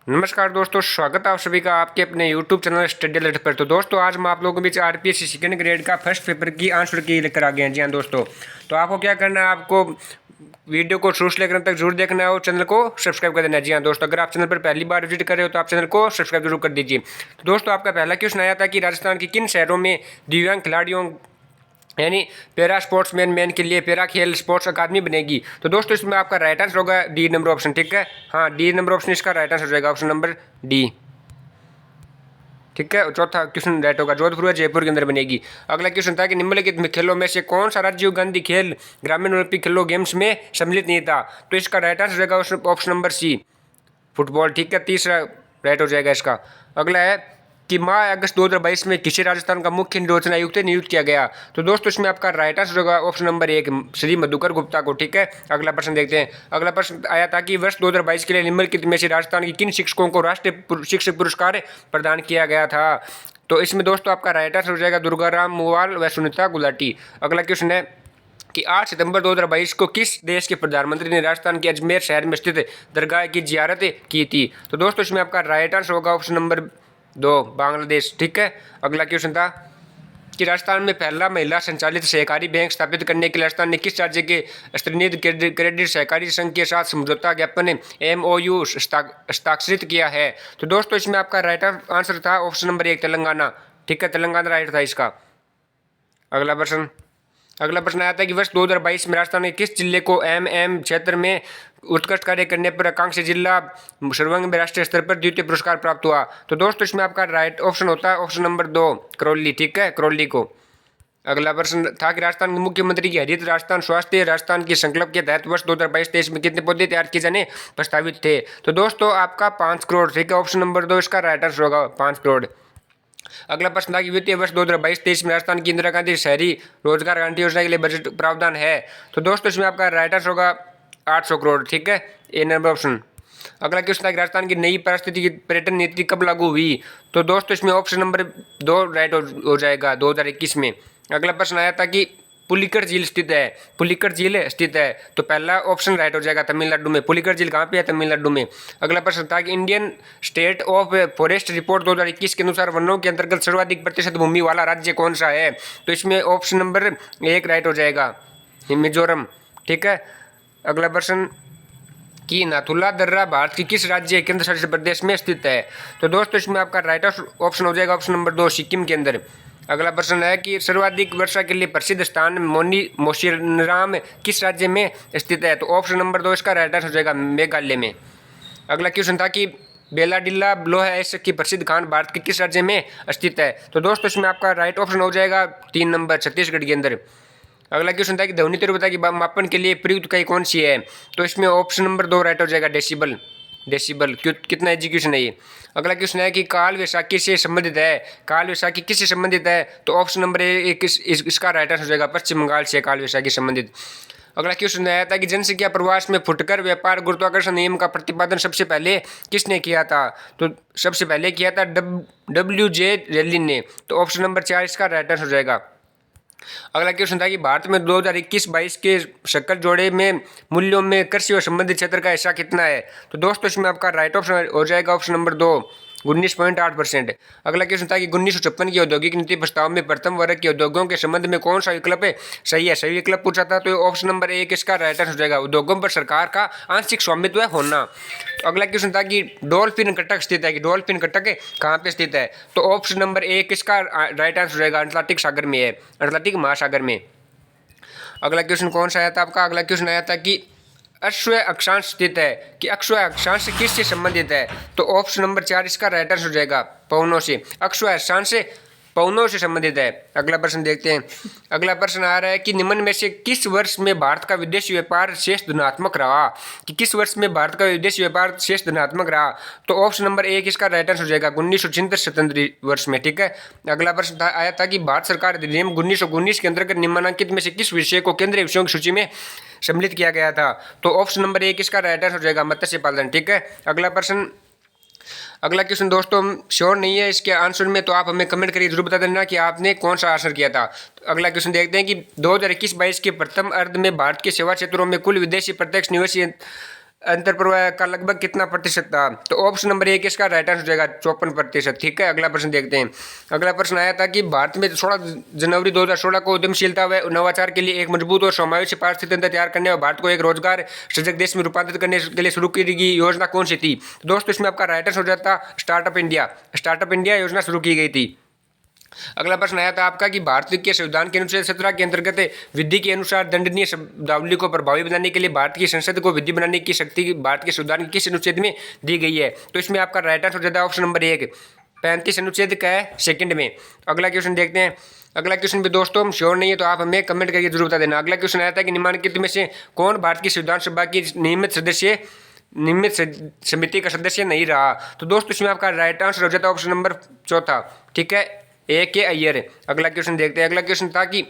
नमस्कार दोस्तों, स्वागत है आप सभी का आपके अपने YouTube चैनल स्टडी अलर्ट पर। तो दोस्तों आज मैं आप लोगों के बीच आरपीएससी सेकंड ग्रेड का फर्स्ट पेपर की आंसर की लेकर आ गए हैं। जी हाँ दोस्तों, तो आपको क्या करना है, आपको वीडियो को शुरू से लेकर अंत तक जरूर देखना है और चैनल को सब्सक्राइब कर देना है। जी हाँ दोस्तों, अगर आप चैनल पर पहली बार विजिट कर रहे हो तो आप चैनल को सब्सक्राइब जरूर कर दीजिए। तो दोस्तों आपका पहला क्वेश्चन आया था कि राजस्थान के किन शहरों में दिव्यांग खिलाड़ियों यानी पैरा स्पोर्ट्समैन मैन के लिए पैरा खेल स्पोर्ट्स अकादमी बनेगी। तो दोस्तों इसमें आपका राइट आंसर होगा डी नंबर ऑप्शन। ठीक है, हाँ डी नंबर ऑप्शन इसका राइट आंसर हो जाएगा, ऑप्शन नंबर डी। ठीक है, चौथा क्वेश्चन राइट होगा, जोधपुर व जयपुर के अंदर बनेगी। अगला क्वेश्चन था कि निम्नलिखित खेलों में से कौन सा राजीव गांधी खेल ग्रामीण ओलंपिक खेलों गेम्स में सम्मिलित नहीं था। तो इसका राइट आंसर हो जाएगा ऑप्शन नंबर सी, फुटबॉल। ठीक है, तीसरा राइट हो जाएगा इसका। अगला है कि माह अगस्त 2022 में किसे राजस्थान का मुख्य निर्वाचन आयुक्त नियुक्त किया गया। तो दोस्तों इसमें आपका राइट आंसर होगा ऑप्शन नंबर एक, श्री मधुकर गुप्ता को। ठीक है, अगला प्रश्न देखते हैं। अगला प्रश्न आया था कि वर्ष 2022 के लिए निम्नलिखित में से राजस्थान के किन शिक्षकों को राष्ट्रीय शिक्षक पुरस्कार प्रदान किया गया था। तो इसमें दोस्तों आपका राइट आंसर हो जाएगा दुर्गाराम मुवाल व सुनीता गुलाटी। अगला क्वेश्चन है कि 8 सितंबर 2022 को किस देश के प्रधानमंत्री ने राजस्थान के अजमेर शहर में स्थित दरगाह की जियारत की थी। तो दोस्तों इसमें आपका राइट आंसर होगा ऑप्शन नंबर दो, बांग्लादेश। ठीक है, अगला क्वेश्चन था कि राजस्थान में पहला महिला संचालित सहकारी बैंक स्थापित करने के लिए राजस्थान ने किस राज्य के स्तरीय क्रेडिट सहकारी संघ के साथ समझौता ज्ञापन MOU हस्ताक्षरित किया है। तो दोस्तों इसमें आपका राइट आंसर था ऑप्शन नंबर एक, तेलंगाना। ठीक है, तेलंगाना राइट था इसका। अगला प्रश्न आया था कि वर्ष 2022 में राजस्थान के किस जिले को MM क्षेत्र में उत्कृष्ट कार्य करने पर आकांक्षी जिला सर्वांग में राष्ट्रीय स्तर पर द्वितीय पुरस्कार प्राप्त हुआ। तो दोस्तों इसमें आपका राइट ऑप्शन होता है ऑप्शन नंबर दो, करौली। ठीक है, करौली को। अगला प्रश्न था कि राजस्थान के मुख्यमंत्री की हरित राजस्थान स्वास्थ्य राजस्थान की संकल्प के तहत वर्ष 2022-23 में कितने पौधे तैयार किए जाने प्रस्तावित थे। तो दोस्तों आपका 5 करोड़। ठीक है, ऑप्शन नंबर दो इसका राइट आंसर होगा, 5 करोड़। अगला प्रश्न था कि वित्तीय वर्ष 2022-23 में राजस्थान की इंदिरा गांधी शहरी रोजगार गारंटी योजना के लिए बजट प्रावधान है। तो दोस्तों इसमें आपका राइट आंसर होगा 800 करोड़। ठीक है, ए नंबर ऑप्शन। अगला क्वेश्चन था कि राजस्थान की नई पारिस्थितिकी पर्यटन नीति कब लागू हुई। तो दोस्तों इसमें ऑप्शन नंबर दो राइट हो जाएगा, 2021 में। अगला प्रश्न आया था कि पुलिकट झील स्थित है। तो पहला ऑप्शन राइट हो जाएगा, तमिलनाडु में। पुलिकट झील कहाँ पे है, तमिलनाडु में। अगला प्रश्न था कि Indian state of forest report 2021 के अनुसार वनों के अंतर्गत सर्वाधिक प्रतिशत भूमि वाला राज्य कौन सा है। तो इसमें ऑप्शन नंबर एक राइट हो जाएगा, मिजोरम। ठीक है, अगला प्रश्न कि नाथुला दर्रा भारत की किस राज्य केंद्र शासित प्रदेश में स्थित है। तो दोस्तों इसमें आपका राइट ऑप्शन हो जाएगा ऑप्शन नंबर दो, सिक्किम के अंदर। अगला प्रश्न है कि सर्वाधिक वर्षा के लिए प्रसिद्ध स्थान मोशीराम किस राज्य में स्थित है। तो ऑप्शन नंबर दो इसका राइट आंसर हो जाएगा, मेघालय में। अगला क्वेश्चन था कि बेलाडिल्ला लोह की प्रसिद्ध खान भारत के किस राज्य में स्थित है। तो दोस्तों इसमें आपका राइट ऑप्शन हो जाएगा 3 नंबर, छत्तीसगढ़ के अंदर। अगला क्वेश्चन था कि ध्वनि तीव्रता की मापन के लिए प्रयुक्त इकाई कौन सी है। तो इसमें ऑप्शन नंबर दो राइट हो जाएगा, डेसिबल। कितना एजुकेशन है ये। अगला क्वेश्चन है कि काल वैसाखी से संबंधित है। काल वैसाखी किससे संबंधित है। तो ऑप्शन नंबर एक इसका राइट आंसर हो जाएगा, पश्चिम बंगाल से काल वैसाखी संबंधित। अगला क्वेश्चन आया था कि जनसंख्या प्रवास में फुटकर व्यापार गुरुत्वाकर्षण नियम का प्रतिपादन सबसे पहले किसने किया था। तो सबसे पहले किया था WJ रेलिन ने। तो ऑप्शन नंबर 4 इसका राइट आंसर हो जाएगा। अगला क्वेश्चन था कि भारत में 2021-22 के शक्कर जोड़े में मूल्यों में कृषि और संबंधित क्षेत्र का हिस्सा कितना है। तो दोस्तों इसमें आपका राइट ऑप्शन हो जाएगा ऑप्शन नंबर दो, 19.8%। अगला क्वेश्चन था कि 1956 की औद्योगिक नीति प्रस्ताव में प्रथम वर्ग के उद्योगों के संबंध में कौन सा विकल्प सही है। सही विकल्प पूछा था, तो ऑप्शन नंबर एक इसका राइट आंसर हो जाएगा, उद्योगों पर सरकार का आंशिक स्वामित्व होना। तो अगला क्वेश्चन था कि डॉल्फिन कटक स्थित है, कि डॉल्फिन कटक कहाँ पे स्थित है। तो ऑप्शन नंबर एक इसका राइट आंसर हो जाएगा, अटलांटिक सागर में है, अटलांटिक महासागर में। अगला क्वेश्चन कौन सा आया था आपका। अगला क्वेश्चन आया था कि अश्व अक्षांश स्थित है, कि अश्व अक्षांश किससे संबंधित है। तो ऑप्शन नंबर 4 इसका राइट आंसर हो जाएगा, पवनों से। अश्व अक्षांश से पवनों से संबंधित है। अगला प्रश्न देखते हैं। अगला प्रश्न आ रहा है कि निम्न में से किस वर्ष में भारत का विदेशी व्यापार शेष धनात्मक रहा, कि किस वर्ष में भारत का विदेशी व्यापार शेष धनात्मक रहा। तो ऑप्शन नंबर एक इसका राइट आंसर हो जाएगा, 1976 स्वतंत्र वर्ष में। ठीक है, अगला प्रश्न आया था कि भारत सरकार अधिनियम 1919 के अंतर्गत निम्नलिखित में से किस विषय को केंद्रीय विषयों की सूची में सम्मिलित किया गया था। तो ऑप्शन नंबर एक इसका राइट आंसर हो जाएगा, मत्स्य पालन। ठीक है, अगला क्वेश्चन दोस्तों श्योर नहीं है इसके आंसर में, तो आप हमें कमेंट करिए, जरूर बता देना कि आपने कौन सा आंसर किया था। तो अगला क्वेश्चन देखते हैं कि 2021-22 के प्रथम अर्ध में भारत के सेवा क्षेत्रों में कुल विदेशी प्रत्यक्ष निवेश अंतर्प्रवाह का लगभग कितना प्रतिशत था? तो ऑप्शन नंबर एक इसका राइट आंसर हो जाएगा 54%। ठीक है, अगला प्रश्न देखते हैं। अगला प्रश्न आया था कि भारत में 16 जनवरी 2016 को उद्यमशीलता व नवाचार के लिए एक मजबूत और समावेशी पारिस्थितिकी तंत्र तैयार करने और भारत को एक रोजगार सजग देश में रूपांतरित करने के लिए शुरू की गई योजना कौन सी थी? तो दोस्तों इसमें आपका राइट आंसर हो जाता स्टार्टअप इंडिया। स्टार्टअप इंडिया योजना शुरू की गई थी। अगला प्रश्न आया था आपका कि भारत के संविधान के अनुच्छेद 17 के अंतर्गत विधि के अनुसार दंडनीय शब्दावली को प्रभावी बनाने के लिए भारत की संसद को विधि बनाने की शक्ति भारत के संविधान के किस अनुच्छेद में दी गई है? तो इसमें आपका राइट आंसर हो जाता है ऑप्शन नंबर एक 35 अनुच्छेद का है सेकंड में। अगला क्वेश्चन देखते हैं। अगला क्वेश्चन भी दोस्तों हम श्योर नहीं है तो आप हमें कमेंट करके जरूर बता देना। अगला क्वेश्चन आया था कि निम्नलिखित में से कौन भारत की संविधान सभा की नियमित समिति का सदस्य नहीं रहा? तो दोस्तों इसमें आपका राइट आंसर हो जाता है ऑप्शन नंबर चौथा। ठीक है, ए के अय्यर। अगला क्वेश्चन देखते हैं। अगला क्वेश्चन था कि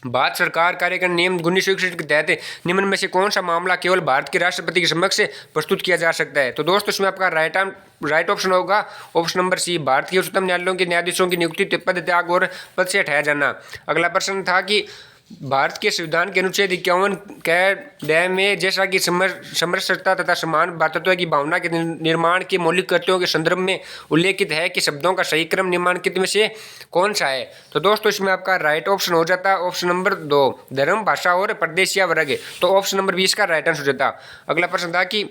भारत सरकार कार्यक्रम नियम 1961 के तहत निम्न में से कौन सा मामला केवल भारत के राष्ट्रपति के समक्ष प्रस्तुत किया जा सकता है? तो दोस्तों इसमें आपका राइट ऑप्शन होगा ऑप्शन नंबर सी भारत के उच्चतम न्यायालयों के न्यायाधीशों की नियुक्ति, पद त्याग और पद से हटाया जाना। अगला प्रश्न था कि भारत के संविधान के अनुच्छेद 51 क में जैसा कि समरसता तथा समान भातृत्व की भावना के निर्माण के मौलिक कर्तव्यों के संदर्भ में उल्लेखित है कि शब्दों का सही क्रम निम्नलिखित में से कौन सा है? तो दोस्तों इसमें आपका राइट ऑप्शन हो जाता है ऑप्शन नंबर 2 धर्म, भाषा और प्रदेशीय वर्ग। तो ऑप्शन नंबर 20 का राइट आंसर हो जाता। अगला प्रश्न था कि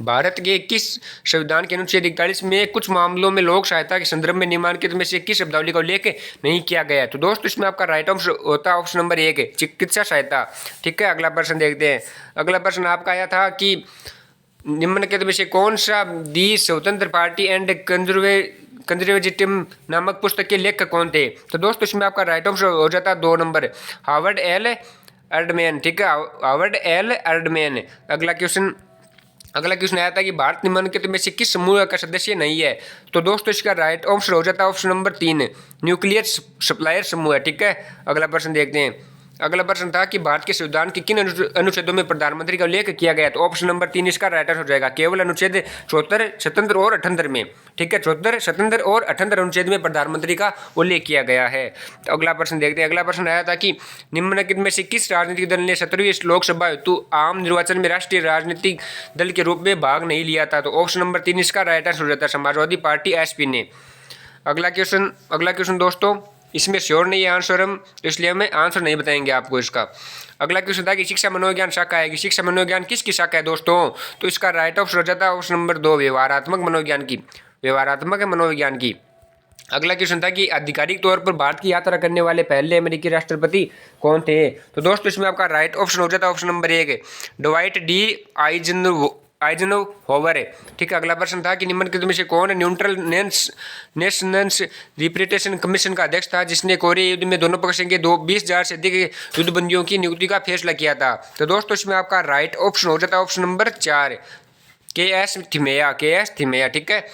भारत के किस संविधान के अनुच्छेद 41 में कुछ मामलों में लोक सहायता के संदर्भ में निम्नलिखित में से किस शब्दावली का उल्लेख नहीं किया गया है? तो दोस्तों इसमें आपका राइट आंसर होता है ऑप्शन नंबर 1 चिकित्सा सहायता। ठीक है, अगला प्रश्न देखते हैं। अगला प्रश्न आपका आया था कि निम्नलिखित में से कौन सा दी स्वतंत्र पार्टी एंड कंजर्वेटिज्म नामक पुस्तक के लेखक कौन थे? तो दोस्तों इसमें आपका राइट आंसर हो जाता है 2 नंबर हार्वर्ड एल अर्डमैन। ठीक है, हार्वर्ड एल अर्डमैन। अगला क्वेश्चन आया था कि भारत निम्नलिखित में से किस समूह का सदस्य नहीं है? तो दोस्तों इसका राइट आंसर हो जाता है ऑप्शन नंबर 3 न्यूक्लियर सप्लायर समूह है। ठीक है, अगला प्रश्न देखते हैं। अगला प्रश्न था कि भारत के संविधान के किन अनुच्छेदों में प्रधानमंत्री का उल्लेख किया गया? तो ऑप्शन नंबर 3 इसका राइट आंसर हो जाएगा केवल अनुच्छेद 74, 77 और 78 में। ठीक है, 74, 77 और 78 अनुच्छेद में प्रधानमंत्री का उल्लेख किया गया है। तो अगला प्रश्न देखते हैं। अगला प्रश्न आया था कि निम्नलिखित में से किस राजनीतिक दल ने 17वीं लोकसभा हेतु आम निर्वाचन में राष्ट्रीय राजनीतिक दल के रूप में भाग नहीं लिया था? तो ऑप्शन नंबर 3 इसका राइट आंसर हो जाता है समाजवादी पार्टी एसपी ने। अगला क्वेश्चन दोस्तों इसमें श्योर नहीं है आंसर हम, तो इसलिए हमें आंसर नहीं बताएंगे आपको इसका। अगला क्वेश्चन था कि शिक्षा मनोविज्ञान शाखा है कि शिक्षा मनोविज्ञान किसकी शाखा है दोस्तों? तो इसका राइट ऑप्शन हो जाता है ऑप्शन नंबर 2 व्यवहारात्मक मनोविज्ञान की। अगला क्वेश्चन था कि आधिकारिक तौर पर भारत की यात्रा करने वाले पहले अमेरिकी राष्ट्रपति कौन थे? तो दोस्तों इसमें आपका राइट ऑप्शन हो जाता है ऑप्शन नंबर 1 डवाइट डी आइजनहोवर है। ठीक है, अगला प्रश्न था कि निम्नलिखित में से कौन न्यूट्रल नेशंस रिप्रेजेंटेशन कमीशन का अध्यक्ष था जिसने कोरिया युद्ध में दोनों पक्षों के 20,000 से अधिक युद्धबंदियों की नियुक्ति का फैसला किया था? तो दोस्तों इसमें आपका राइट ऑप्शन हो जाता है ऑप्शन नंबर 4 के एस थिमेया। ठीक है,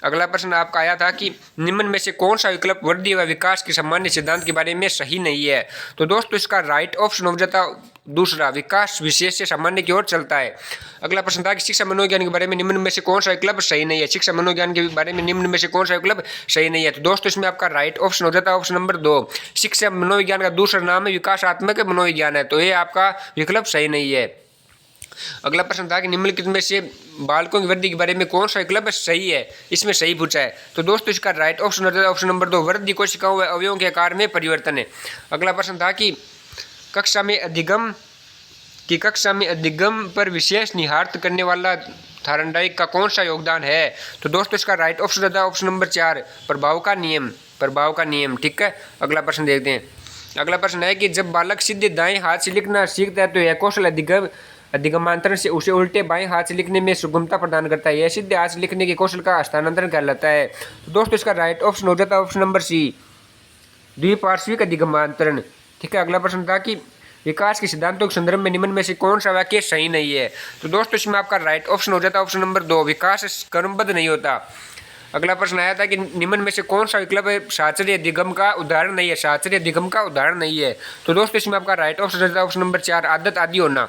अगला प्रश्न आपका आया था कि निम्न में से कौन सा विकल्प वृद्धि व विकास के सामान्य सिद्धांत के बारे में सही नहीं है? तो दोस्तों इसका राइट ऑप्शन हो जाता दूसरा विकास विशेष से सामान्य की ओर चलता है। अगला प्रश्न था कि शिक्षा मनोविज्ञान के बारे में निम्न में से कौन सा विकल्प सही नहीं है? शिक्षा मनोविज्ञान के बारे में निम्न में से कौन सा विकल्प सही नहीं है? तो दोस्तों इसमें आपका राइट ऑप्शन हो जाता है ऑप्शन नंबर 2 शिक्षा मनोविज्ञान का दूसरा नाम है विकासात्मक मनोविज्ञान है, तो ये आपका विकल्प सही नहीं है। अगला प्रश्न था कि निम्नलिखित में से बालकों की वृद्धि के बारे में कौन सा विकल्प सही है? इसमें सही पूछा है, तो दोस्तों इसका राइट ऑप्शन होता है ऑप्शन नंबर 2 वृद्धि कोशिकाओं व अवयवों के आकार में परिवर्तन है। अगला प्रश्न था कि कक्षा में अधिगम पर विशेष निहारत करने वाला थार्नडाइक का कौन सा योगदान है? तो दोस्तों इसका राइट ऑप्शन होता है ऑप्शन नंबर 4 प्रभाव का नियम। ठीक है, अगला प्रश्न देखते हैं। अगला प्रश्न है कि जब बालक सीधे दाएं हाथ से लिखना सीखता है तो यह कौशल अधिगमांतरण से उसे उल्टे बाएं हाथ से लिखने में सुगमता प्रदान करता है। यह सीधे हाथ से लिखने के कौशल का हस्तांतरण कहलाता है। तो दोस्तों इसका राइट ऑप्शन हो जाता है ऑप्शन नंबर सी द्विपार्श्विक अधिगमांतरण। ठीक है, अगला प्रश्न था कि विकास के सिद्धांतों के संदर्भ में निम्न में से कौन सा वाक्य सही नहीं है? तो दोस्तों इसमें आपका राइट ऑप्शन हो जाता है ऑप्शन नंबर 2 विकास क्रमबद्ध नहीं होता। अगला प्रश्न आया था कि निम्न में से कौन सा विकल्प शास्त्रीय अधिगम का उदाहरण नहीं है? तो दोस्तों इसमें आपका राइट ऑप्शन हो जाता है ऑप्शन नंबर 4 आदत आदि होना।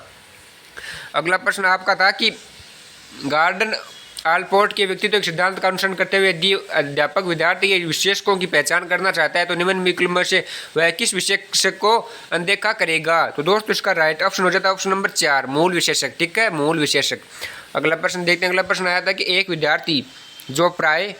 अगला प्रश्न आपका था कि गार्डन आलपोर्ट के व्यक्तित्व के सिद्धांत का अनुसरण करते हुए यदि अध्यापक विद्यार्थी के विशेषकों की पहचान करना चाहता है तो निम्न विकल्प में से वह किस विशेषक को अनदेखा करेगा। तो दोस्तों इसका राइट ऑप्शन हो जाता है ऑप्शन नंबर 4, मूल विशेषक। ठीक है, मूल विशेषक। अगला प्रश्न देखते हैं। अगला प्रश्न आया था कि एक विद्यार्थी जो प्राय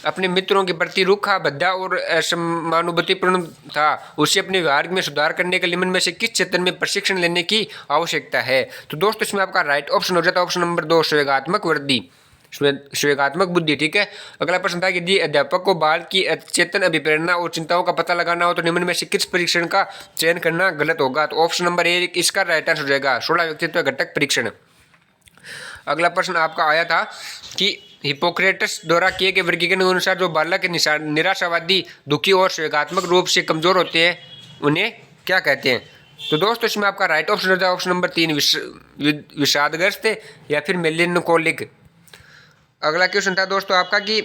अपने मित्रों के प्रति रूखा, भद्दा और असमानुभूतिपूर्ण था, उसे अपने व्यवहार में सुधार करने के निम्न में से किस क्षेत्र में प्रशिक्षण लेने की आवश्यकता है। तो दोस्तों इसमें आपका राइट ऑप्शन हो जाता है ऑप्शन नंबर 2, संवेगात्मक वृद्धि, संवेगात्मक बुद्धि। ठीक है। अगला प्रश्न था कि यदि अध्यापक को बाल की अचेतन अभिप्रेरणा और चिंताओं का पता लगाना हो तो निम्न में से किस परीक्षण का चयन करना गलत होगा। तो ऑप्शन नंबर 1 इसका राइट आंसर हो जाएगा 16 व्यक्तित्व घटक परीक्षण। अगला प्रश्न आपका आया था कि हिपोक्रेटस द्वारा किए गए वर्गीकरण के अनुसार जो बालक निराशावादी, दुखी और संवेगात्मक रूप से कमजोर होते हैं उन्हें क्या कहते हैं। तो दोस्तों इसमें आपका राइट ऑप्शन होता है ऑप्शन नंबर 3, विषादग्रस्त या फिर मेलेनकोलिक। अगला क्वेश्चन था दोस्तों आपका कि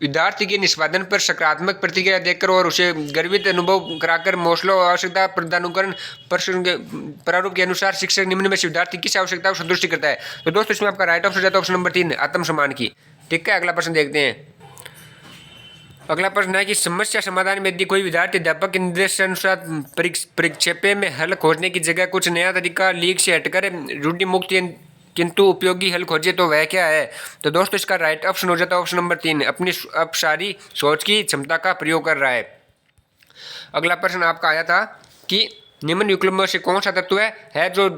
विद्यार्थी के निष्पादन पर सकारात्मक प्रतिक्रिया देकर और उसे गर्वित अनुभव कराकर मौसलों और आवश्यकता प्रदानुकरण प्रारूप के अनुसार शिक्षक निम्न में से विद्यार्थी किस आवश्यकता को संतुष्टि करता है। तो दोस्तों इसमें आपका राइट ऑप्शन जाता है ऑप्शन नंबर 3, आत्मसम्मान की। ठीक है। अगला प्रश्न देखते हैं। अगला प्रश्न है कि समस्या समाधान में यदि कोई विद्यार्थी अध्यापक के निर्देशानुसार परीक्षेपे में हल खोजने की जगह कुछ नया तरीका लीक से हटकर रूढ़ि मुक्त किंतु उपयोगी हल खोजे तो वह क्या है। तो दोस्तों इसका राइट ऑप्शन हो जाता है ऑप्शन नंबर 3, अपनी अपसारी सोच की क्षमता का प्रयोग कर रहा है। अगला प्रश्न आपका आया था कि निम्न विकल्पों से कौन सा तत्व है जो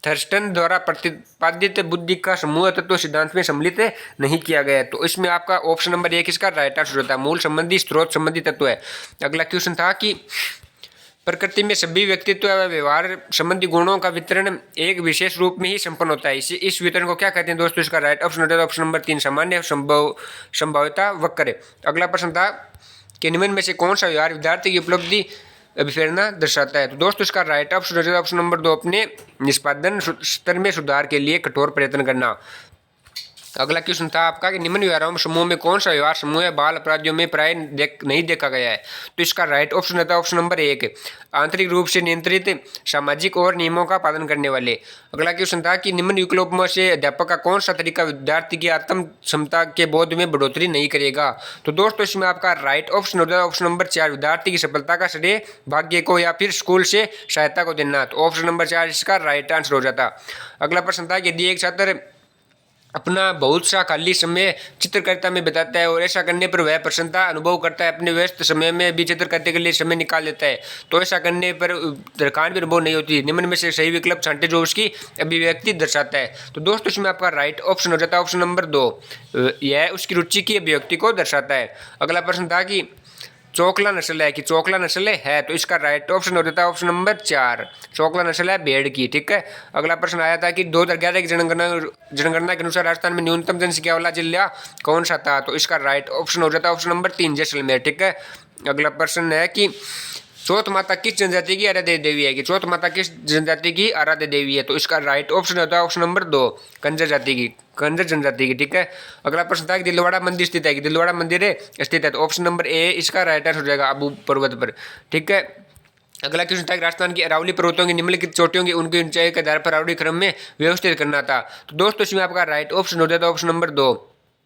थर्स्टन द्वारा प्रतिपादित बुद्धि का समूह तत्व सिद्धांत में सम्मिलित नहीं किया गया है। तो इसमें आपका ऑप्शन नंबर 1 इसका राइट आंसर होता है मूल संबंधी स्रोत संबंधी तत्व है। अगला क्वेश्चन था कि प्रकृति में सभी व्यक्तित्व व व्यवहार संबंधी गुणों का वितरण एक विशेष रूप में ही संपन्न होता है। इस वितरण को क्या कहते हैं दोस्तों। इसका राइट ऑप्शन होता है ऑप्शन नंबर 3, सामान्य संभाव्यता वक्र। अगला प्रश्न था कि निम्न में से कौन सा व्यवहार विद्यार्थी की उपलब्धि अभिप्रेरणा दर्शाता है। तो दोस्तों इसका राइट ऑप्शन होता है ऑप्शन नंबर 2, अपने निष्पादन स्तर में सुधार के लिए कठोर प्रयत्न करना। अगला क्वेश्चन था आपका कि निम्न व्यवहारों समूह में कौन सा व्यवहार समूह बाल अपराधियों में प्राय नहीं देखा गया है। तो इसका राइट ऑप्शन रहता है ऑप्शन नंबर 1, आंतरिक रूप से नियंत्रित, सामाजिक और नियमों का पालन करने वाले। अगला क्वेश्चन था कि निम्न विकल्पों से अध्यापक का कौन सा तरीका विद्यार्थी की आत्म क्षमता के बोध में बढ़ोतरी नहीं करेगा। तो दोस्तों इसमें आपका राइट ऑप्शन होता है ऑप्शन नंबर 4, विद्यार्थी की सफलता का श्रेय भाग्य को या फिर स्कूल से सहायता को देना। तो ऑप्शन नंबर 4 इसका राइट आंसर हो जाता। अगला प्रश्न था कि यदि एक छात्र अपना बहुत सा खाली समय चित्रकारिता में बिताता है और ऐसा करने पर वह प्रसन्नता अनुभव करता है, अपने व्यस्त समय में भी चित्रकारिता के लिए समय निकाल लेता है, तो ऐसा करने पर थकान भी अनुभव नहीं होती। निम्न में से सही विकल्प छांटे जो उसकी अभिव्यक्ति दर्शाता है। तो दोस्तों इसमें आपका राइट ऑप्शन हो जाता है ऑप्शन नंबर 2, यह उसकी रुचि की अभिव्यक्ति को दर्शाता है। अगला प्रश्न था कि चौकला नस्ल है कि चौकला नस्ल है। तो इसका राइट ऑप्शन हो जाता है ऑप्शन नंबर 4, चौकला नस्ल है भेड़ की। ठीक है। अगला प्रश्न आया था कि 2011 की जनगणना के अनुसार राजस्थान में न्यूनतम जनसंख्या वाला जिला कौन सा था। तो इसका राइट ऑप्शन हो जाता है ऑप्शन नंबर 3, जैसलमेर। ठीक है। अगला प्रश्न है कि चौथ माता किस जनजाति की आराध्य देवी है कि चौथ माता किस जनजाति की आराध्य देवी है। तो इसका राइट ऑप्शन होता है ऑप्शन नंबर 2, कंजर जाति की, कंजर जनजाति की। ठीक है। अगला प्रश्न था कि दिलवाड़ा मंदिर स्थित है कि दिलवाड़ा मंदिर स्थित है। तो ऑप्शन नंबर ए इसका राइट आंसर हो जाएगा अबू पर्वत पर। ठीक है। अगला क्वेश्चन था कि राजस्थान की अरावली पर्वतों की निम्नलिखित चोटियों की उनकी ऊंचाई के आधार पर अरावली क्रम में व्यवस्थित करना था। तो दोस्तों इसमें आपका राइट ऑप्शन हो जाता है ऑप्शन नंबर 2,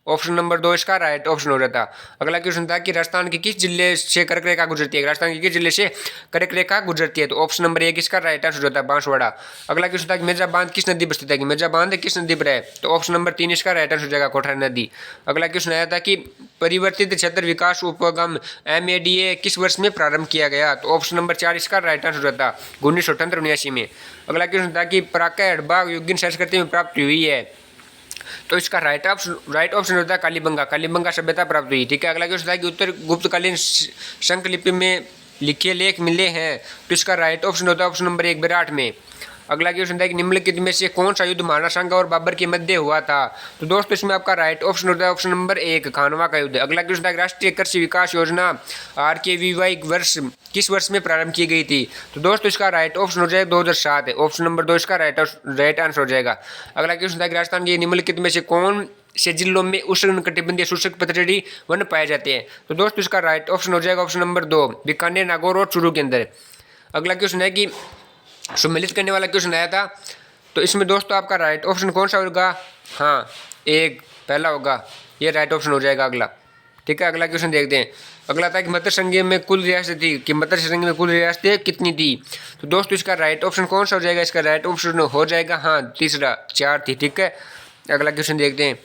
ऑप्शन नंबर 2 इसका राइट ऑप्शन हो जाता। अगला क्वेश्चन था कि राजस्थान के किस जिले से कर्क रेखा गुजरती है, राजस्थान के किस जिले से कर्क रेखा गुजरती है। तो ऑप्शन नंबर 1 इसका राइट आंसर होता है बांसवाड़ा। अगला क्वेश्चन था कि मिर्जा बांध किस नदी पर स्थित है कि मिर्जा बांध किस नदी पर है। तो ऑप्शन नंबर 3 इसका राइट आंसर हो जाएगा कोठारी नदी। अगला क्वेश्चन आया था कि परिवर्तित क्षेत्र विकास उपगम MADA किस वर्ष में प्रारंभ किया गया। तो ऑप्शन नंबर 4 इसका राइट आंसर होता 1978-79 में। अगला क्वेश्चन था कि प्राक्य हड़प्पा युगीन संस्कृति में प्राप्त हुई है। तो इसका राइट ऑप्शन होता है कालीबंगा, कालीबंगा सभ्यता प्राप्त हुई। ठीक है। अगला क्वेश्चन था कि उत्तर गुप्तकालीन शंखलिपि में लिखे लेख मिले हैं। तो इसका राइट ऑप्शन होता है ऑप्शन नंबर 1, विराट में। अगला क्वेश्चन था कि निम्नलिखित में से कौन सा युद्ध महाराणा सांगा और बाबर के मध्य हुआ था। तो दोस्तों इसमें आपका राइट ऑप्शन होता है ऑप्शन नंबर 1, खानवा का युद्ध। अगला क्वेश्चन था कि राष्ट्रीय कृषि विकास योजना RKVY वर्ष किस वर्ष में प्रारंभ की गई थी। तो दोस्तों इसका राइट ऑप्शन हो जाएगा 2007 है, ऑप्शन नंबर 2 इसका राइट आंसर हो जाएगा। अगला क्वेश्चन था कि राजस्थान के निम्नलिखित में से कौन से जिलों में उष्णकटिबंधीय शुष्क पतझड़ी वन पाए जाते हैं। तो दोस्तों इसका राइट ऑप्शन हो जाएगा ऑप्शन नंबर 2, बीकानेर, नागौर और चूरू के अंदर। अगला क्वेश्चन है कि सम्मिलित करने वाला क्वेश्चन आया था। तो इसमें दोस्तों आपका राइट ऑप्शन कौन सा होगा। हाँ, 1 पहला होगा, ये राइट ऑप्शन हो जाएगा अगला। ठीक है, अगला क्वेश्चन देखते हैं। अगला था कि मत्स्य संघ में कुल रियासतें थी, कि मत्स्य संघ में कुल रियासतें कितनी थी। तो दोस्तों इसका राइट ऑप्शन कौन सा हो जाएगा, इसका राइट ऑप्शन हो जाएगा हाँ तीसरा, 4 थी। ठीक है, अगला क्वेश्चन देखते हैं।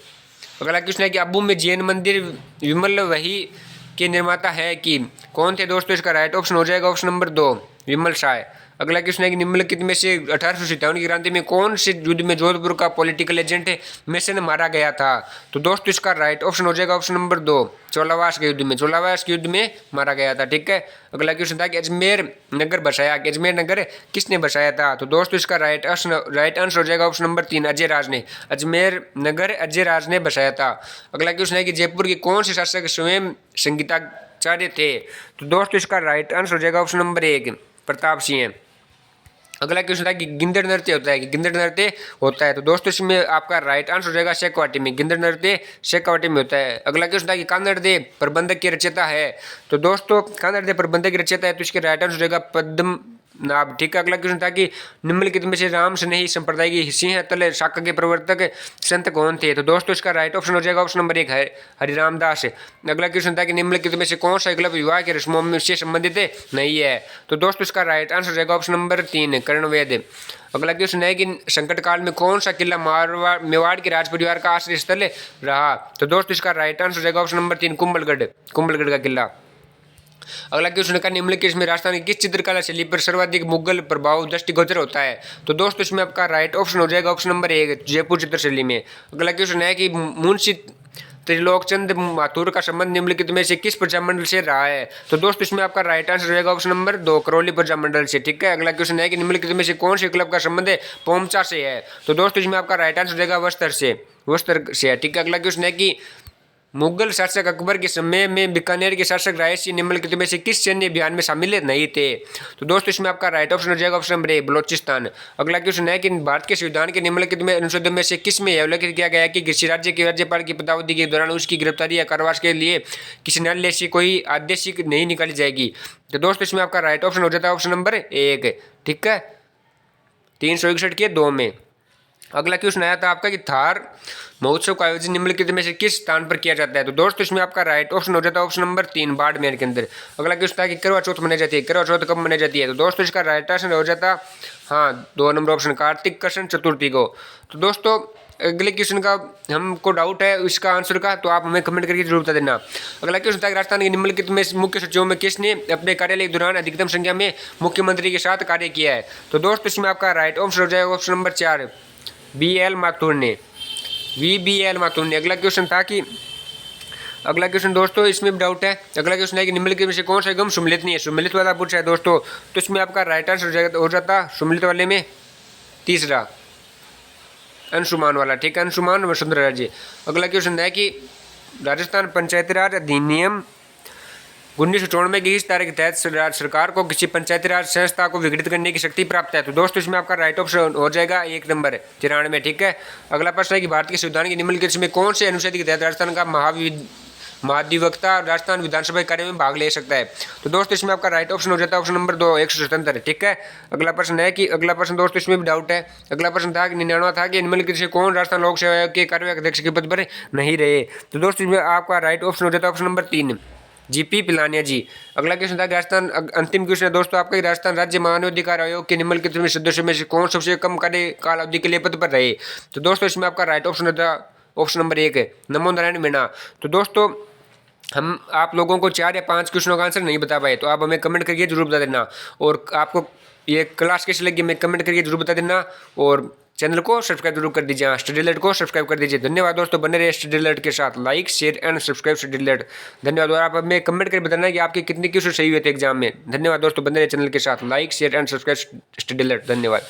अगला क्वेश्चन है कि अबू में जैन मंदिर विमल वही के निर्माता है कि कौन थे। दोस्तों इसका राइट ऑप्शन हो जाएगा ऑप्शन नंबर 2 विमल शाह। अगला क्वेश्चन है कि निम्नलिखित में से 1857 की क्रांति में कौन से युद्ध में जोधपुर का पॉलिटिकल एजेंट मैसन मारा गया था। तो दोस्तों इसका राइट ऑप्शन हो जाएगा ऑप्शन नंबर 2 चोलावास के युद्ध में, चोलावास के युद्ध में मारा गया था। ठीक है, अगला क्वेश्चन था कि अजमेर नगर बसाया, कि अजमेर नगर किसने बसाया था। तो दोस्तों इसका राइट आंसर हो जाएगा ऑप्शन नंबर 3 अजय राज ने, अजमेर नगर अजय राज ने बसाया था। अगला क्वेश्चन है कि जयपुर के कौन से शासक स्वयं संगीताचार्य थे। तो दोस्तों इसका राइट आंसर हो जाएगा ऑप्शन नंबर 1 प्रताप सिंह। अगला क्वेश्चन था कि गिंदड़ नृत्य होता है, कि गिंदड़ नृत्य होता है। तो दोस्तों इसमें आपका राइट आंसर हो जाएगा शेखावाटी में, गिंदड़ नृत्य शेखावाटी में होता है। अगला क्वेश्चन था कि कानड़ दे प्रबंधक की रचयिता है। तो दोस्तों कानड़ दे प्रबंधक की रचयिता है, तो इसके राइट आंसर हो जाएगा पद्मनाभ। ठीक है, अगला क्वेश्चन था कि निम्नलिखित में से राम स्नेही संप्रदाय की सिंह तल शाखा के प्रवर्तक संत कौन थे। तो दोस्तों इसका राइट ऑप्शन हो जाएगा ऑप्शन नंबर 1 है हरिराम दास। अगला क्वेश्चन था कि निम्नलिखित में से कौन सा एकलव्य विवाह के रस्मों में से संबंधित नहीं है। तो दोस्तों इसका राइट आंसर हो जाएगा ऑप्शन नंबर 3 कर्णवेद। अगला क्वेश्चन है कि संकट काल में कौन सा किला मेवाड़ के राज परिवार का आश्रय स्थल रहा। तो दोस्तों इसका राइट आंसर हो जाएगा ऑप्शन नंबर 3 कुंभलगढ़ का किला। अगला क्वेश्चन का निम्नलिखित में राजस्थान की किस चित्रकला शैली पर सर्वाधिक मुगल प्रभाव दृष्टिगोचर होता है। तो दोस्तों इसमें आपका राइट ऑप्शन हो जाएगा ऑप्शन नंबर 1 जयपुर चित्रशैली में। अगला क्वेश्चन है कि मुंशी त्रिलोकचंद माथुर का संबंध निम्नलिखित में से किस प्रजामंडल से रहा है। तो दोस्तों इसमें आपका राइट आंसर रहेगा ऑप्शन नंबर 2 करौली प्रजामंडल से। ठीक है, अगला क्वेश्चन है कि निम्नलिखित में से कौन से क्लब का संबंध है पोमचा से है। तो दोस्तों इसमें आपका राइट आंसर रहेगा वस्त्र से। ठीक है, अगला क्वेश्चन है कि मुगल शासक अकबर के समय में बीकानेर के शासक राय सिंह निम्नलिखित में से किस सैन्य अभियान में शामिल नहीं थे। तो दोस्तों इसमें आपका राइट ऑप्शन हो जाएगा ऑप्शन नंबर 1 बलोचिस्तान। अगला क्वेश्चन है कि भारत के संविधान के निम्नलिखित में अनुच्छेद में से किस में उल्लेखित किया गया है कि किसी राज्य के राज्यपाल की पदावधि के दौरान उसकी गिरफ्तारी या कारावास के लिए किसी न्यायालय से कोई आदेश नहीं निकाली जाएगी। तो दोस्तों इसमें आपका राइट ऑप्शन हो जाता है ऑप्शन नंबर 1। ठीक है, 361 के 2 में। अगला क्वेश्चन आया था आपका कि थार महोत्सव का आयोजन निम्नलिखित में से किस स्थान पर किया जाता है। तो दोस्तों इसमें आपका राइट ऑप्शन हो जाता है ऑप्शन नंबर 3 बाड़मेर के अंदर। अगला क्वेश्चन था कि करवा चौथ मनाई जाती है, करवा चौथ कब मनाई जाती है। तो दोस्तों इसका राइट आंसर हो जाता हाँ 2 नंबर ऑप्शन कार्तिक कृष्ण चतुर्थी को। तो दोस्तों अगले क्वेश्चन का हमको डाउट है इसका आंसर का, तो आप हमें कमेंट करके जरूर बता देना। अगला क्वेश्चन था कि राजस्थान के निम्नलिखित में मुख्य सचिवों में किसने अपने कार्यालय के दौरान अधिकतम संख्या में मुख्यमंत्री के साथ कार्य किया है। तो दोस्तों इसमें आपका राइट ऑप्शन हो जाएगा ऑप्शन नंबर 4 VBL माथुर ने। अगला क्वेश्चन था कि अगला क्वेश्चन दोस्तों इसमें भी डाउट है। अगला क्वेश्चन है कि निम्नलिखित में से कौन सा गम सुमिलित नहीं है, सुमिलित वाला पूछा है दोस्तों। तो इसमें आपका राइट आंसर हो जाता सुमिलित वाले में तीसरा अंशुमान वाला। ठीक है, अंशुमान वसुंधरा राज्य। अगला क्वेश्चन है कि राजस्थान पंचायती राज अधिनियम 1994 की इस तारीख के तहत राज्य सरकार को किसी पंचायती राज संस्था को विघटित करने की शक्ति प्राप्त है। तो दोस्तों इसमें आपका राइट ऑप्शन हो जाएगा 1 नंबर 93। ठीक है, अगला प्रश्न है कि भारत के संविधान के निम्नलिखित में कौन से अनुच्छेद के तहत राजस्थान का महाधिवक्ता राजस्थान विधानसभा कार्य में भाग ले सकता है। तो दोस्तों इसमें आपका राइट ऑप्शन हो जाता है ऑप्शन नंबर 2 177। ठीक है, अगला प्रश्न है कि अगला प्रश्न दोस्तों इसमें भी डाउट है। अगला प्रश्न था कि 99 था कि निम्नलिखित से कौन राजस्थान लोक सेवा आयोग के कार्यवाहक अध्यक्ष के पद पर नहीं रहे। तो दोस्तों इसमें आपका राइट ऑप्शन हो जाता है ऑप्शन नंबर 3 GP पिलानिया जी। अगला क्वेश्चन था राजस्थान अंतिम क्वेश्चन है दोस्तों आपका राजस्थान राज्य मानवाधिकार आयोग के निम्नलिखित में सदस्यों में से कौन सबसे कम कार्यकाल अवधि के लिए पद पर रहे। तो दोस्तों इसमें आपका राइट ऑप्शन होता है ऑप्शन नंबर 1 नमो नारायण मीणा। तो दोस्तों हम आप लोगों को 4 या 5 क्वेश्चनों का आंसर नहीं बता पाए, तो आप हमें कमेंट करके जरूर बता देना। और आपको ये क्लास कैसी लगी हमें कमेंट करके जरूर बता देना। और चैनल को सब्सक्राइब जरूर कर दीजिए, स्टडी अलर्ट को सब्सक्राइब कर दीजिए। धन्यवाद दोस्तों, बने रहिए स्टडी अलर्ट के साथ, like share and subscribe study alert. धन्यवाद। और आप हमें कमेंट करके बताना कि आपके कितने क्वेश्चन सही हुए थे एग्जाम में। धन्यवाद दोस्तों, बने रहिए चैनल के साथ, like share and subscribe study alert. धन्यवाद।